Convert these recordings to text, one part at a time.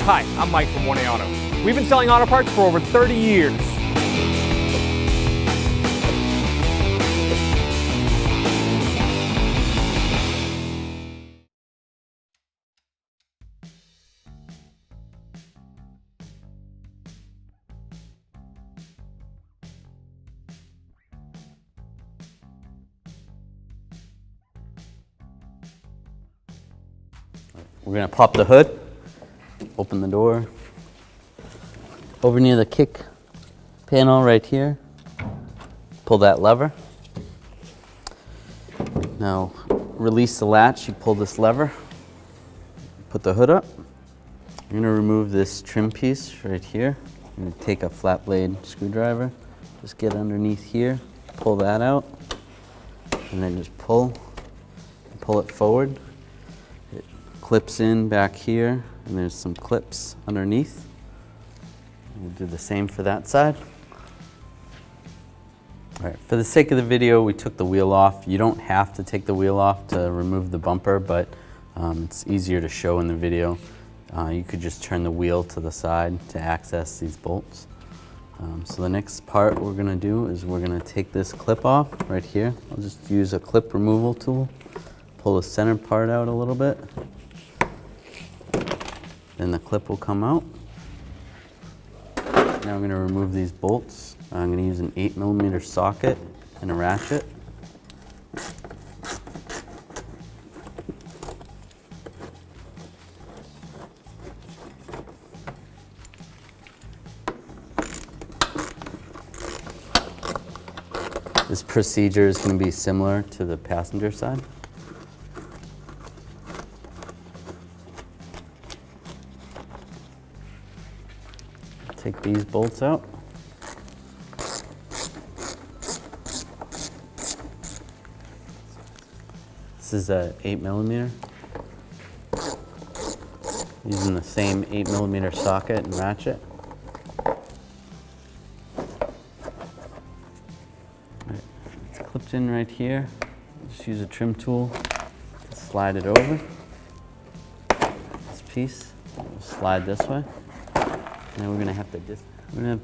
Hi, I'm Mike from 1A Auto. We've been selling auto parts for over 30 years. We're going to pop the hood, open the door, over near the kick panel right here, pull that lever. Now release the latch, you pull this lever, put the hood up. You're going to remove this trim piece right here. You're going to take a flat blade screwdriver, just get underneath here, pull that out, and then just pull it forward. Clips in back here, and there's some clips underneath. We'll do the same for that side. All right, for the sake of the video, we took the wheel off. You don't have to take the wheel off to remove the bumper, but it's easier to show in the video. You could just turn the wheel to the side to access these bolts. So the next part we're gonna do is we're gonna take this clip off right here. I'll just use a clip removal tool, pull the center part out a little bit. Then the clip will come out. Now I'm going to remove these bolts. I'm going to use an 8mm socket and a ratchet. This procedure is going to be similar to the passenger side. Take these bolts out. This is a 8mm. Using the same 8mm socket and ratchet. Right. It's clipped in right here. Just use a trim tool to slide it over. This piece will slide this way. Now we're going to have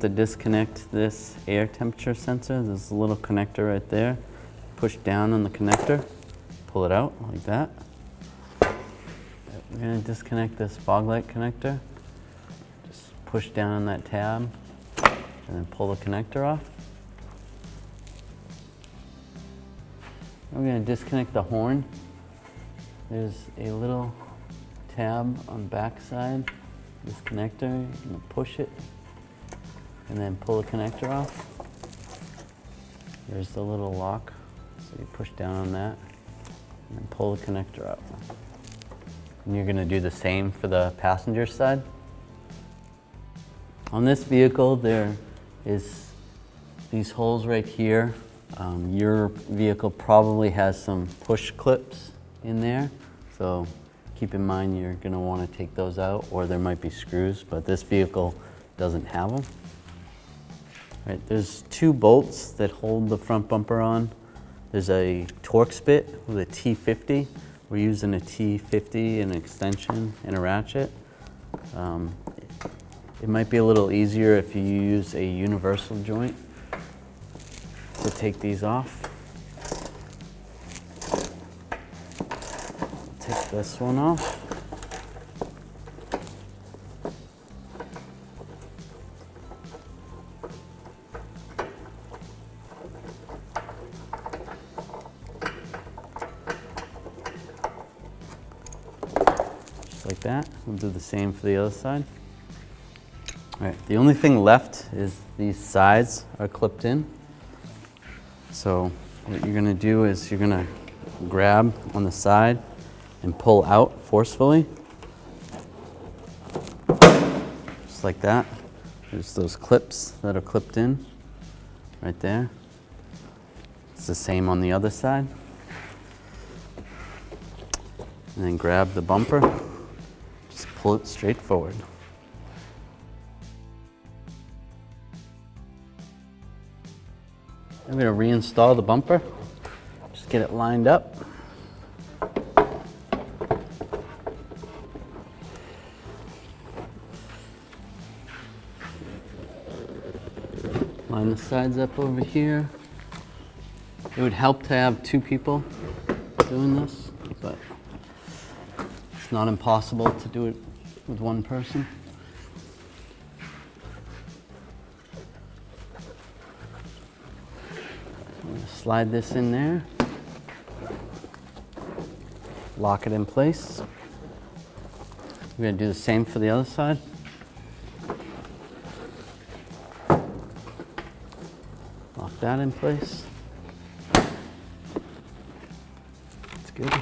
to disconnect this air temperature sensor. There's a little connector right there. Push down on the connector, pull it out like that. We're going to disconnect this fog light connector. Just push down on that tab and then pull the connector off. We're going to disconnect the horn. There's a little tab on the back side. This connector, you're going to push it and then pull the connector off. There's the little lock, so you push down on that and then pull the connector out. And you're going to do the same for the passenger side. On this vehicle, there is these holes right here. Your vehicle probably has some push clips in there, so keep in mind you're going to want to take those out, or there might be screws, but this vehicle doesn't have them. Right, there's two bolts that hold the front bumper on. There's a torque spit with a T50. We're using a T50, an extension, and a ratchet. It might be a little easier if you use a universal joint to take these off. Take this one off. Just like that. We'll do the same for the other side. All right, the only thing left is these sides are clipped in. So what you're gonna do is you're gonna grab on the side and pull out forcefully. Just like that. There's those clips that are clipped in right there. It's the same on the other side. And then grab the bumper, just pull it straight forward. I'm going to reinstall the bumper. Just get it lined up. Line the sides up over here. It would help to have two people doing this, but it's not impossible to do it with one person. I'm gonna slide this in there. Lock it in place. We're gonna do the same for the other side. Lock that in place. That's good.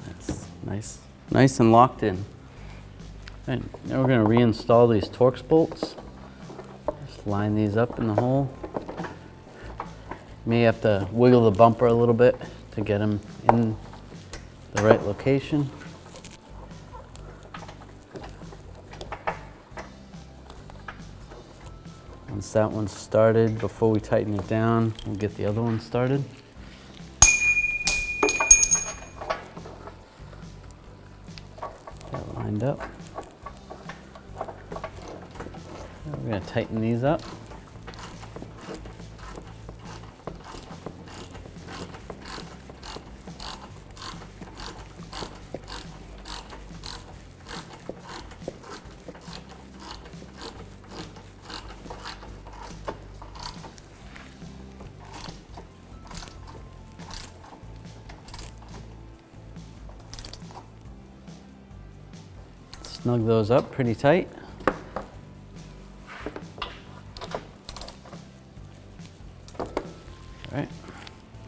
That's nice. Nice and locked in. And now we're gonna reinstall these Torx bolts. Just line these up in the hole. May have to wiggle the bumper a little bit to get them in the right location. Once that one's started, before we tighten it down, we'll get the other one started. That lined up. Now we're going to tighten these up. Snug those up pretty tight. All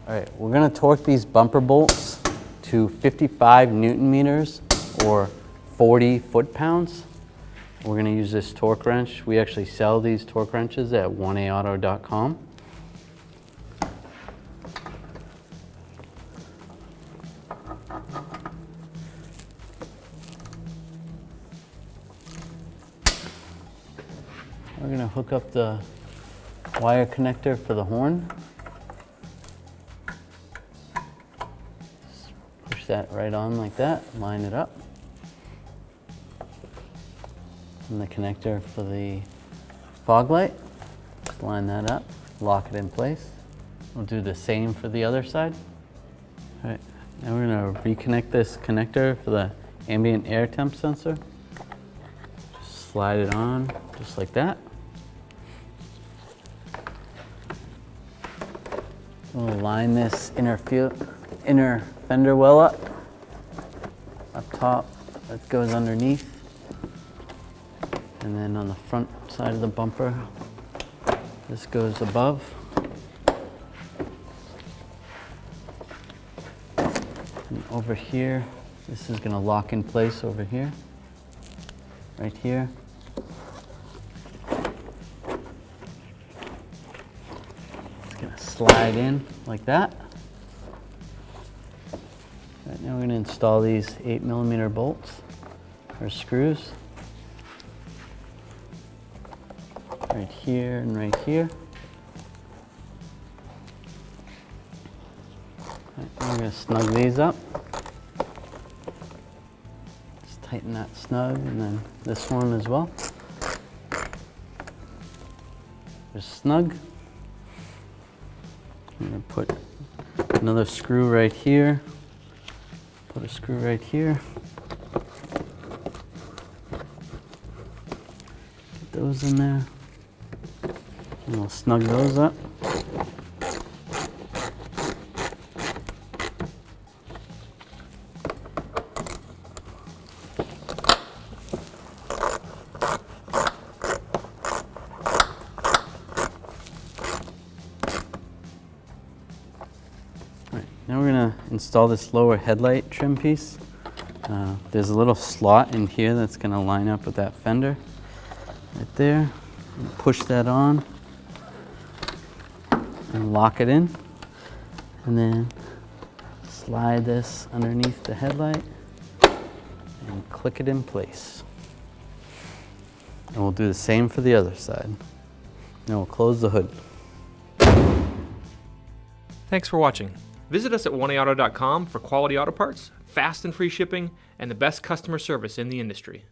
right, we're gonna torque these bumper bolts to 55 Newton meters or 40 foot-pounds. We're gonna use this torque wrench. We actually sell these torque wrenches at 1aauto.com. We're going to hook up the wire connector for the horn. Just push that right on like that, line it up. And the connector for the fog light, just line that up, lock it in place. We'll do the same for the other side. All right, now we're going to reconnect this connector for the ambient air temp sensor. Just slide it on, just like that. We'll line this inner fender well up top, that goes underneath. And then on the front side of the bumper, this goes above. And over here, this is gonna lock in place over here, right here. Slide in like that. Right now we're going to install these 8mm bolts or screws right here and right here. Right, now we're going to snug these up. Just tighten that snug, and then this one as well. Just snug. I'm going to put another screw right here, put a screw right here, get those in there, and we'll snug those up. Now we're going to install this lower headlight trim piece. There's a little slot in here that's going to line up with that fender right there. Push that on and lock it in, and then slide this underneath the headlight and click it in place. And we'll do the same for the other side. Then we'll close the hood. Thanks for watching. Visit us at 1aauto.com for quality auto parts, fast and free shipping, and the best customer service in the industry.